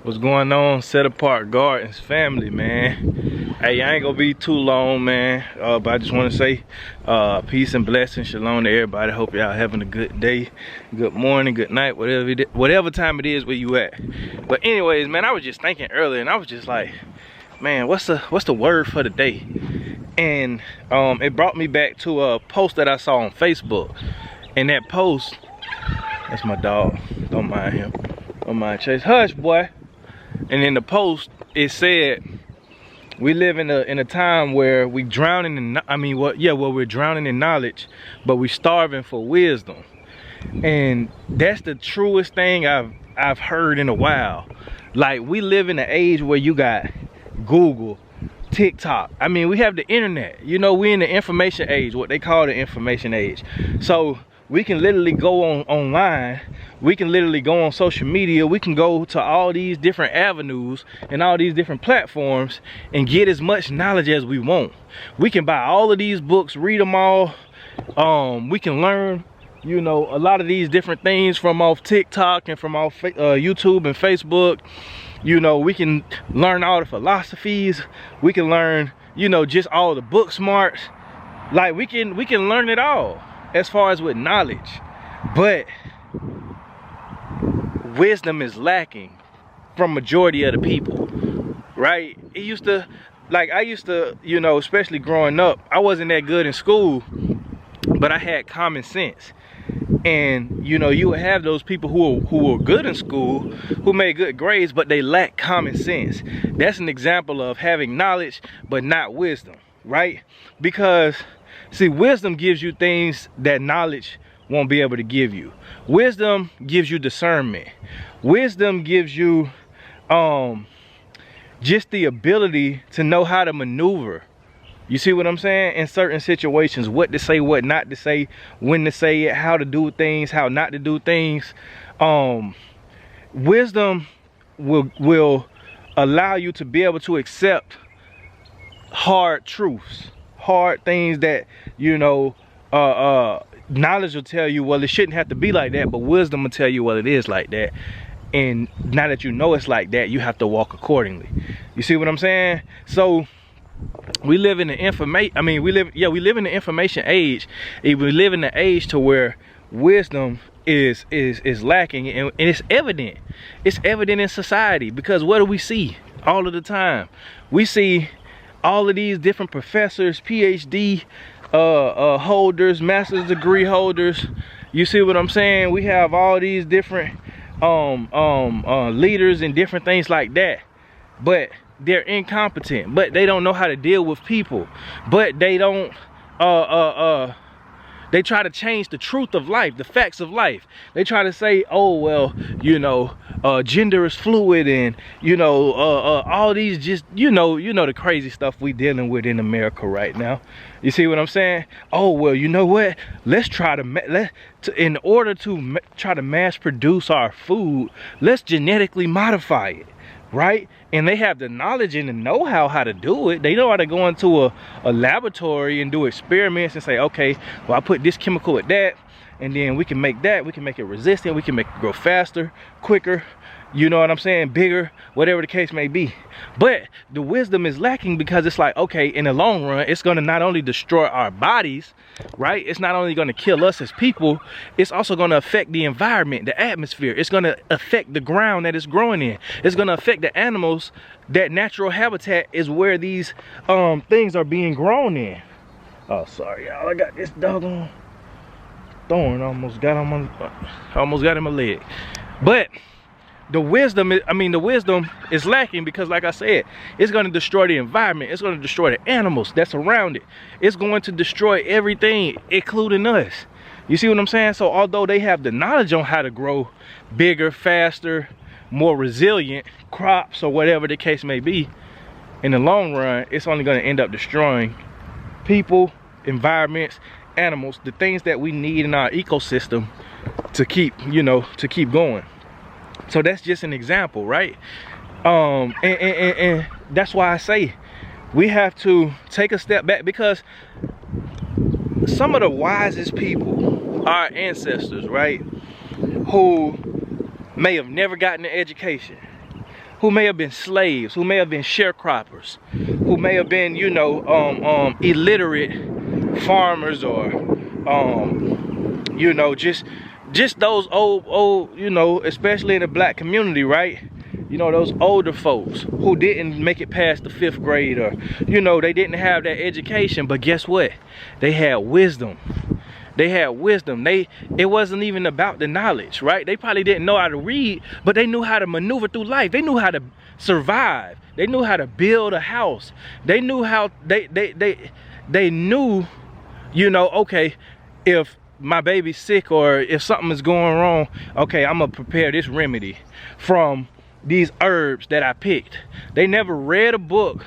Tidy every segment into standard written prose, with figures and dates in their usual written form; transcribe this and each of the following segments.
What's going on, Set Apart Gardens family, man? Hey, I ain't gonna be too long, man, but I just want to say peace and blessings, shalom to everybody. Hope y'all having a good day, good morning, good night, whatever time it is where you at. But anyways, man, I was just thinking earlier, and I was just like, man, what's the word for the day? And it brought me back to a post that I saw on Facebook. And that post, that's my dog, don't mind him, don't mind Chase, hush boy. And in the post, it said, we live in a time where we drowning in, we're drowning in knowledge, but we starving for wisdom. And that's the truest thing I've heard in a while. Like, we live in an age where you got Google, TikTok. I mean, we have the internet. You know, we in the information age, what they call the information age. So we can literally go online. We can literally go on social media. We can go to all these different avenues and all these different platforms and get as much knowledge as we want. We can buy all of these books, read them all. We can learn, you know, a lot of these different things from off TikTok and from off YouTube and Facebook. You know, we can learn all the philosophies. We can learn, you know, just all the book smarts. Like, we can learn it all as far as with knowledge. But wisdom is lacking from majority of the people, right? It used to, like, I used to, you know, especially growing up, I wasn't that good in school, but I had common sense. And you know, you would have those people who were good in school, who made good grades, but they lack common sense. That's an example of having knowledge but not wisdom, right? Because see, wisdom gives you things that knowledge won't be able to give you. Wisdom gives you discernment. Wisdom gives you just the ability to know how to maneuver. You see what I'm saying? In certain situations, what to say, what not to say, when to say it, how to do things, how not to do things. Wisdom will allow you to be able to accept hard truths, hard things that, you know, knowledge will tell you, well, it shouldn't have to be like that, but wisdom will tell you, well, it is like that. And now that you know it's like that, you have to walk accordingly. You see what I'm saying? So we live in the we live in the information age. We live in the age to where wisdom is lacking, and it's evident. It's evident in society, because what do we see all of the time? We see all of these different professors, PhD holders, master's degree holders. You see what I'm saying? We have all these different leaders and different things like that, but they're incompetent, but they don't know how to deal with people, but they don't they try to change the truth of life, the facts of life. They try to say, oh, well, you know, gender is fluid, and you know, all these, just, you know the crazy stuff we dealing with in America right now. You see what I'm saying? Oh, well, you know what, let's try to in order to try to mass produce our food, let's genetically modify it, right? And they have the knowledge and the know-how to do it. They know how to go into a laboratory and do experiments and say, okay, well, I put this chemical with that, and then we can make that, we can make it resistant, we can make it grow faster, quicker, you know what I'm saying, bigger, whatever the case may be. But the wisdom is lacking, because it's like, okay, in the long run, it's going to not only destroy our bodies, right? It's not only going to kill us as people, it's also going to affect the environment, the atmosphere. It's going to affect the ground that it's growing in. It's going to affect the animals. That natural habitat is where these things are being grown in. Oh, sorry, y'all. I got this doggone thorn. Almost got him in my leg. But the wisdom is lacking, because like I said, it's going to destroy the environment. It's going to destroy the animals that's around it. It's going to destroy everything, including us. You see what I'm saying? So although they have the knowledge on how to grow bigger, faster, more resilient crops, or whatever the case may be, in the long run, it's only going to end up destroying people, environments, animals, the things that we need in our ecosystem to keep, you know, to keep going. So that's just an example, right? And that's why I say we have to take a step back, because some of the wisest people, our ancestors, right, who may have never gotten an education, who may have been slaves, who may have been sharecroppers, who may have been, you know, illiterate farmers, or you know, just those old, you know, especially in the black community, right? You know, those older folks who didn't make it past the 5th grade, or, you know, they didn't have that education, but guess what? They had wisdom. They had wisdom. It wasn't even about the knowledge, right? They probably didn't know how to read, but they knew how to maneuver through life. They knew how to survive. They knew how to build a house. They knew how, they knew, you know, okay, if my baby's sick or if something is going wrong, okay, I'm gonna prepare this remedy from these herbs that I picked. They never read a book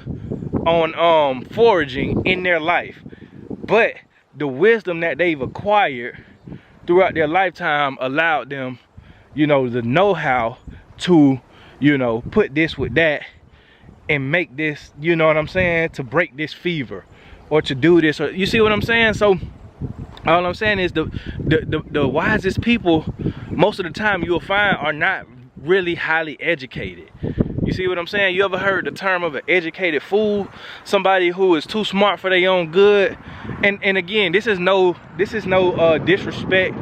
on foraging in their life, but the wisdom that they've acquired throughout their lifetime allowed them, you know, the know-how to, you know, put this with that and make this, you know what I'm saying, to break this fever or to do this, or you see what I'm saying? So all I'm saying is the wisest people most of the time you'll find are not really highly educated. You see what I'm saying? You ever heard the term of an educated fool? Somebody who is too smart for their own good. And again, this is no disrespect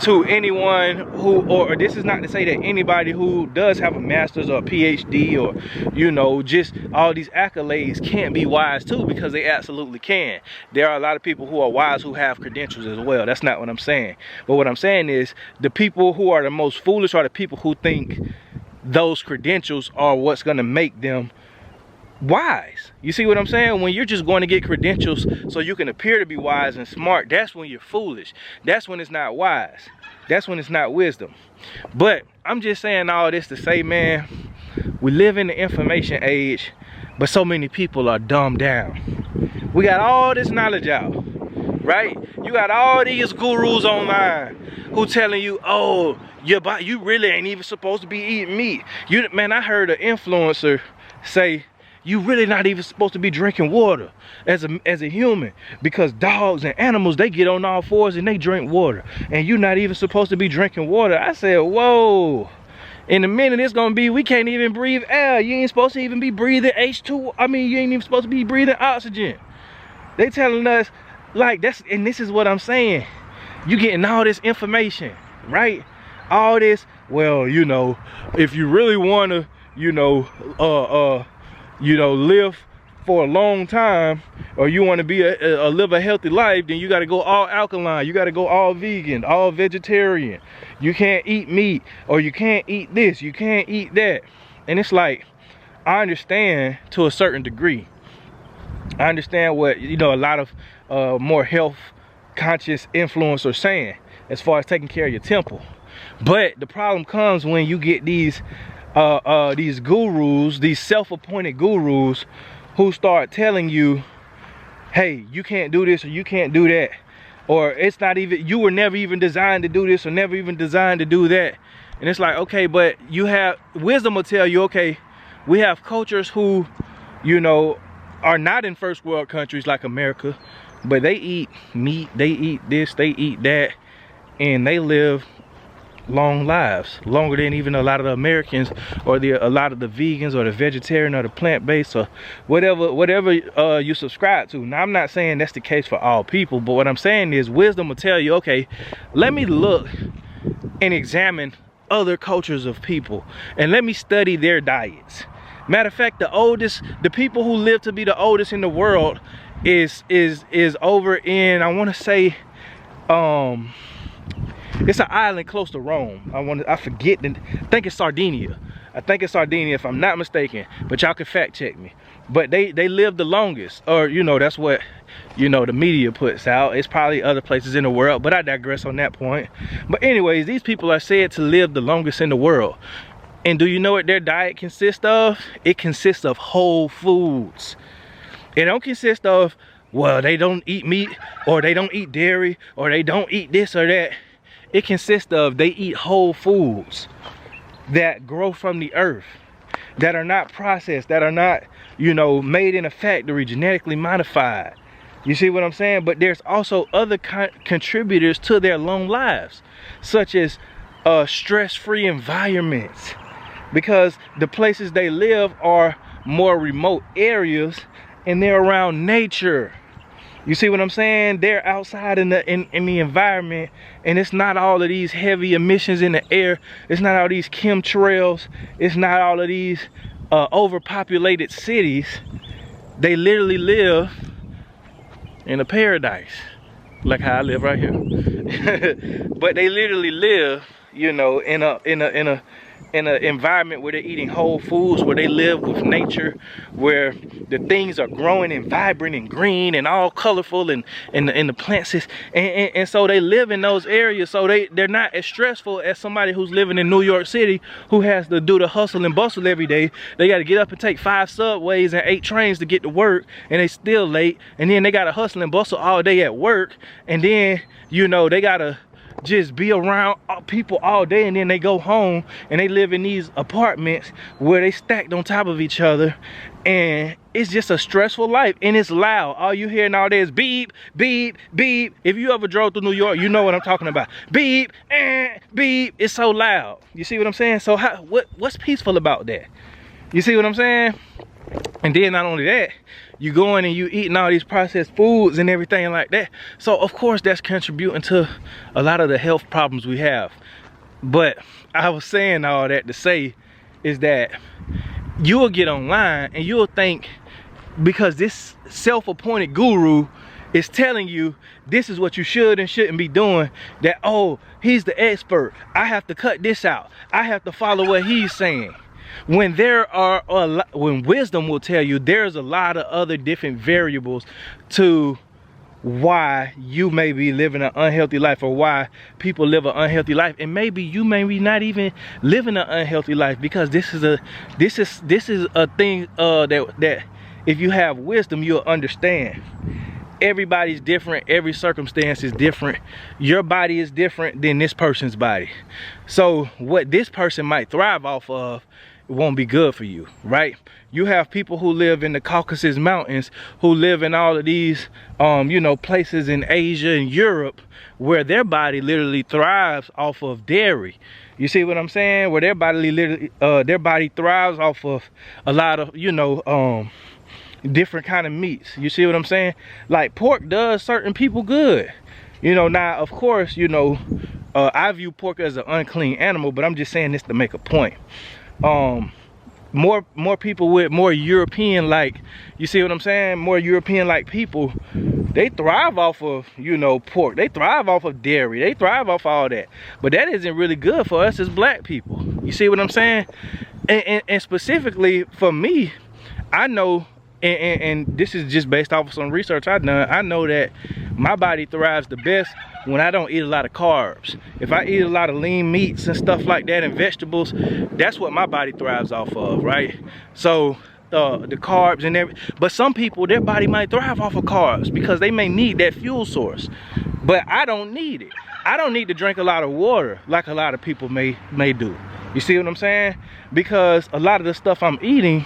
to anyone who, or this is not to say that anybody who does have a master's or a PhD, or, you know, just all these accolades can't be wise too, because they absolutely can. There are a lot of people who are wise who have credentials as well. That's not what I'm saying. But what I'm saying is the people who are the most foolish are the people who think those credentials are what's going to make them wise. You see what I'm saying? When you're just going to get credentials so you can appear to be wise and smart, that's when you're foolish. That's when it's not wise. That's when it's not wisdom. But I'm just saying all this to say, man, we live in the information age, but so many people are dumbed down. We got all this knowledge out, right? You got all these gurus online who telling you, oh, you really ain't even supposed to be eating meat. Man, I heard an influencer say, you really not even supposed to be drinking water as a human, because dogs and animals, they get on all fours and they drink water, and you're not even supposed to be drinking water. I said, whoa. In a minute it's gonna be, we can't even breathe air. You ain't supposed to even be breathing H2. I mean, you ain't even supposed to be breathing oxygen. They telling us like that's, and this is what I'm saying. You getting all this information, right? All this, well, you know, if you really wanna, you know, live for a long time, or you want to be live a healthy life, then you got to go all alkaline, you got to go all vegan, all vegetarian. You can't eat meat, or you can't eat this, you can't eat that. And it's like, I understand to a certain degree. I understand what, you know, a lot of more health conscious influencers saying as far as taking care of your temple. But the problem comes when you get these gurus, these self-appointed gurus, who start telling you, hey, you can't do this or you can't do that, or it's not even, you were never even designed to do this or never even designed to do that. And it's like, okay, but you have wisdom will tell you, okay, we have cultures who, you know, are not in first world countries like America, but they eat meat, they eat this, they eat that, and they live long lives, longer than even a lot of the Americans, or a lot of the vegans, or the vegetarian, or the plant-based, or whatever you subscribe to. Now, I'm not saying that's the case for all people, but what I'm saying is wisdom will tell you, okay, let me look and examine other cultures of people, and let me study their diets. Matter of fact, the people who live to be the oldest in the world is over in, I want to say, it's an island close to Rome. I forget, I think it's Sardinia. I think it's Sardinia if I'm not mistaken, but y'all can fact check me. But they live the longest, or, you know, that's what, you know, the media puts out. It's probably other places in the world, but I digress on that point. But anyways, these people are said to live the longest in the world. And do you know what their diet consists of? It consists of whole foods. It don't consist of, well, they don't eat meat, or they don't eat dairy, or they don't eat this or that. It consists of, they eat whole foods that grow from the earth, that are not processed, that are not, you know, made in a factory, genetically modified. You see what I'm saying? But there's also other contributors to their long lives, such as stress-free environments, because the places they live are more remote areas and they're around nature. You see what I'm saying? They're outside in the environment, and it's not all of these heavy emissions in the air. It's not all these chemtrails. It's not all of these overpopulated cities. They literally live in a paradise, like how I live right here. But they literally live, you know, in an environment where they're eating whole foods, where they live with nature, where the things are growing and vibrant and green and all colorful, and the plants is, and so they live in those areas, so they're not as stressful as somebody who's living in New York City, who has to do the hustle and bustle every day. They got to get up and take 5 subways and 8 trains to get to work, and they still late, and then they got to hustle and bustle all day at work, and then, you know, they got to just be around people all day, and then they go home and they live in these apartments where they stacked on top of each other, and it's just a stressful life, and it's loud. All you hear all day is beep, beep, beep. If you ever drove through New York, you know what I'm talking about. Beep, beep. It's so loud. You see what I'm saying? So what's peaceful about that? You see what I'm saying? And then not only that, you going and you eating all these processed foods and everything like that. So of course that's contributing to a lot of the health problems we have. But I was saying all that to say is that you'll get online and you'll think, because this self-appointed guru is telling you this is what you should and shouldn't be doing, that, oh, he's the expert, I have to cut this out, I have to follow what he's saying. When when wisdom will tell you there's a lot of other different variables to why you may be living an unhealthy life, or why people live an unhealthy life, and maybe you may be not even living an unhealthy life, because this is a thing that if you have wisdom, you'll understand. Everybody's different, every circumstance is different, your body is different than this person's body. So what this person might thrive off of, it won't be good for you, right? You have people who live in the Caucasus Mountains, who live in all of these you know, places in Asia and Europe, where their body literally thrives off of dairy. You see what I'm saying? Where their body thrives off of a lot of, you know, different kind of meats. You see what I'm saying? Like pork does certain people good. You know, now of course, you know, I view pork as an unclean animal, but I'm just saying this to make a point. More people with more European, like, you see what I'm saying, more European like people, they thrive off of, you know, pork, they thrive off of dairy, they thrive off all that, but that isn't really good for us as black people. You see what I'm saying? And specifically for me, I know, and this is just based off of some research I've done, I know that my body thrives the best when I don't eat a lot of carbs. If I eat a lot of lean meats and stuff like that, and vegetables, that's what my body thrives off of, right? So the carbs and everything. But some people, their body might thrive off of carbs because they may need that fuel source, but I don't need it. I don't need to drink a lot of water like a lot of people may do. You see what I'm saying? Because a lot of the stuff I'm eating,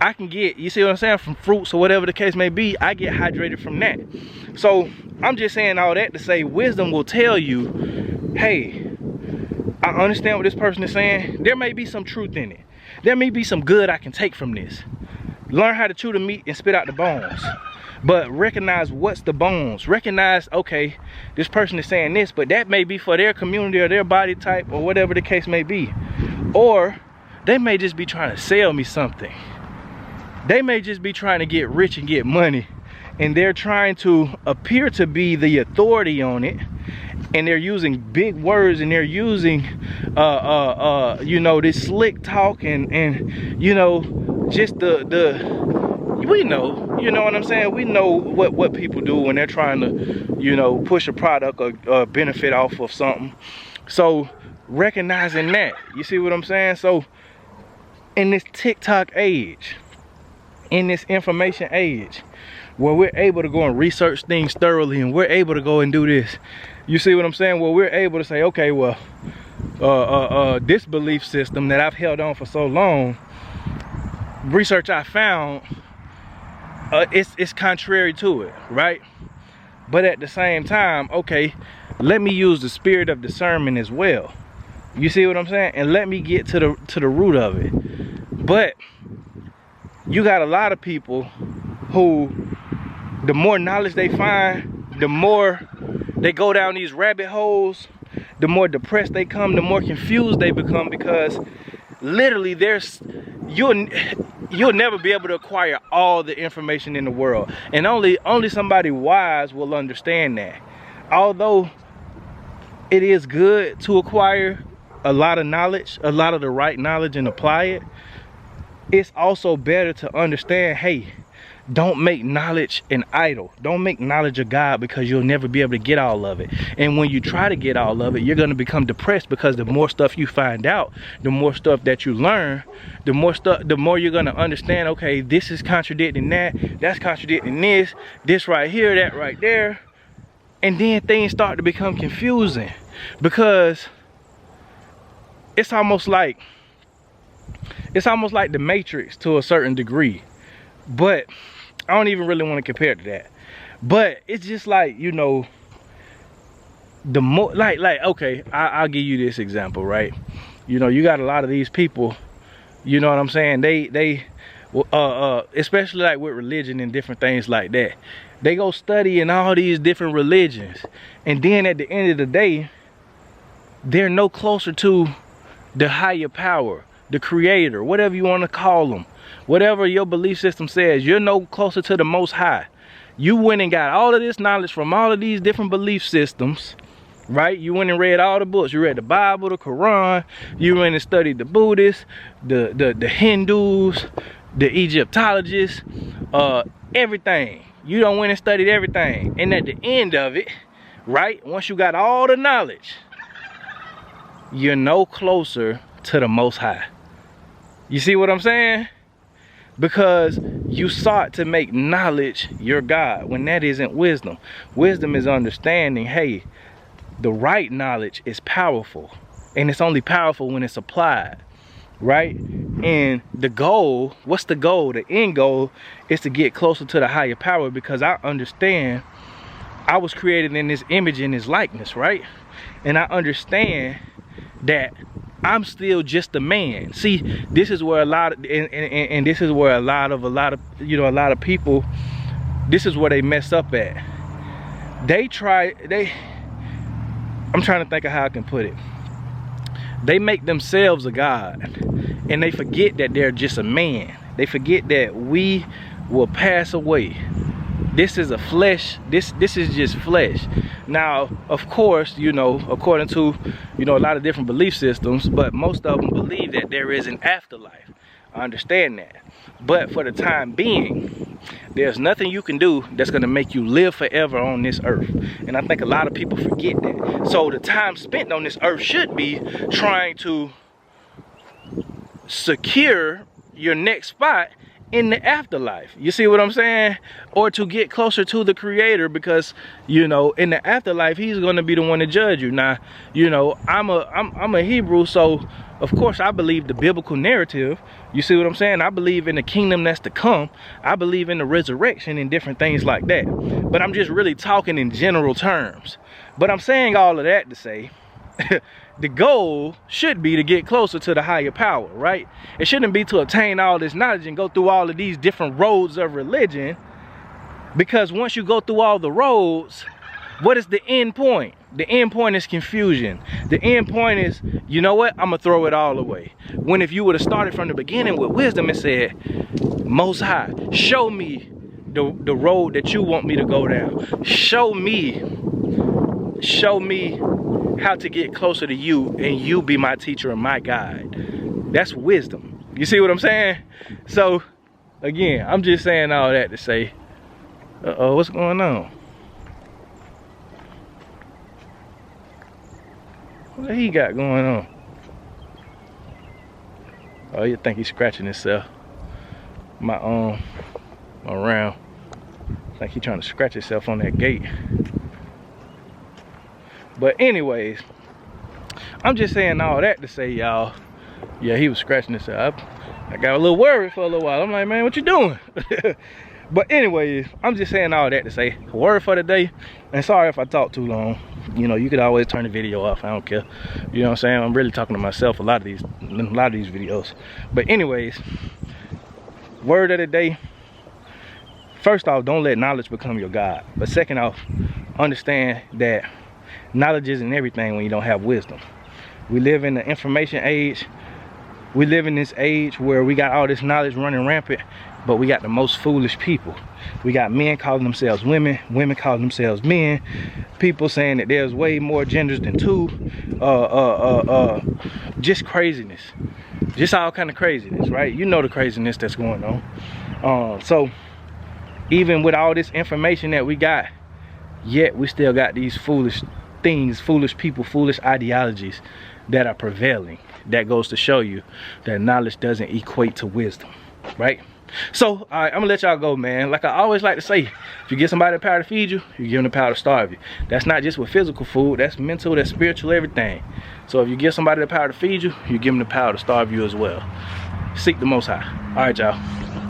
I can get, you see what I'm saying, from fruits or whatever the case may be, I get hydrated from that. So I'm just saying all that to say, wisdom will tell you, hey, I understand what this person is saying. There may be some truth in it. There may be some good I can take from this. Learn how to chew the meat and spit out the bones. But recognize what's the bones. Recognize, okay, this person is saying this, but that may be for their community or their body type or whatever the case may be. Or they may just be trying to sell me something. They may just be trying to get rich and get money, and they're trying to appear to be the authority on it, and they're using big words, and they're using you know, this slick talk, and you know, just we know, you know what I'm saying, we know what people do when they're trying to, you know, push a product or benefit off of something. So recognizing that, you see what I'm saying? So in this TikTok age, in this information age, where we're able to go and research things thoroughly, and we're able to go and do this, you see what I'm saying, where we're able to say, okay, well, this belief system that I've held on for so long, research I found, it's contrary to it, right? But at the same time, okay, let me use the spirit of discernment as well. You see what I'm saying? And let me get to the root of it. But you got a lot of people who, the more knowledge they find, the more they go down these rabbit holes, the more depressed they come, the more confused they become, because literally you'll never be able to acquire all the information in the world, and only somebody wise will understand that. Although it is good to acquire a lot of knowledge, a lot of the right knowledge, and apply it, it's also better to understand, hey, don't make knowledge an idol. Don't make knowledge a god, because you'll never be able to get all of it. And when you try to get all of it, you're going to become depressed, because the more stuff you find out, the more stuff that you learn, the more you're going to understand, okay, this is contradicting that, that's contradicting this right here, that right there. And then things start to become confusing, because it's almost like the Matrix to a certain degree. But I don't even really want to compare it to that. But it's just like, you know, the more like okay, I'll give you this example, right? You know, you got a lot of these people, you know what I'm saying, they especially like with religion and different things like that, they go study in all these different religions, and then at the end of the day, they're no closer to the higher power, the creator, whatever you want to call them. Whatever your belief system says, you're no closer to the Most High. You went and got all of this knowledge from all of these different belief systems, right? You went and read all the books. You read the Bible, the Quran. You went and studied the Buddhists, the Hindus, the Egyptologists, everything. You done went and studied everything. And at the end of it, right, once you got all the knowledge, you're no closer to the Most High. You see what I'm saying? Because you sought to make knowledge your God, when that isn't wisdom. Wisdom is understanding, hey, the right knowledge is powerful, and it's only powerful when it's applied, right? And the goal, what's the goal? The end goal is to get closer to the higher power, because I understand I was created in His image and His likeness, right? And I understand that I'm still just a man. See, this is where a lot of, and this is where a lot of you know, a lot of people, this is where they mess up at. I'm trying to think of how I can put it. They make themselves a god, and they forget that they're just a man. They forget that we will pass away. This is a flesh, this is just flesh. Now, of course, you know, according to, you know, a lot of different belief systems, but most of them believe that there is an afterlife. I understand that. But for the time being, there's nothing you can do that's going to make you live forever on this earth. And I think a lot of people forget that. So the time spent on this earth should be trying to secure your next spot in the afterlife. You see what I'm saying? Or to get closer to the creator, because, you know, in the afterlife, He's going to be the one to judge you. Now, you know, I'm a Hebrew, so of course I believe the biblical narrative. You see what I'm saying? I believe in the kingdom that's to come. I believe in the resurrection and different things like that. But I'm just really talking in general terms. But I'm saying all of that to say the goal should be to get closer to the higher power, right? It shouldn't be to obtain all this knowledge and go through all of these different roads of religion, because once you go through all the roads, what is the end point? The end point is confusion. The end point is, you know what, I'm gonna throw it all away. When if you would have started from the beginning with wisdom and said, Most High, show me the road that you want me to go down. Show me how to get closer to you, and you be my teacher and my guide. That's wisdom. You see what I'm saying? So again, I'm just saying all that to say, what's going on? What he got going on? Oh, you think he's scratching himself? My around. Like he trying to scratch himself on that gate. But anyways, I'm just saying all that to say, y'all, yeah, he was scratching himself. I got a little worried for a little while. I'm like, man, what you doing? But anyways, I'm just saying all that to say, word for the day, and sorry if I talk too long. You know, you could always turn the video off, I don't care. You know what I'm saying? I'm really talking to myself a lot of these videos. But anyways, word of the day, first off, don't let knowledge become your God. But second off, understand that knowledge isn't everything when you don't have wisdom. We live in the information age. We live in this age where we got all this knowledge running rampant, but we got the most foolish people. We got men calling themselves women, women calling themselves men, people saying that there's way more genders than two, just craziness. Just all kind of craziness, right? You know the craziness that's going on. So even with all this information that we got, yet we still got these foolish things, foolish people, foolish ideologies that are prevailing. That goes to show you that knowledge doesn't equate to wisdom, right? So, all right, I'm gonna let y'all go, man. Like I always like to say, if you give somebody the power to feed you, you give them the power to starve you. That's not just with physical food, that's mental, that's spiritual, everything. So if you give somebody the power to feed you, you give them the power to starve you as well. Seek the Most High. All right, y'all.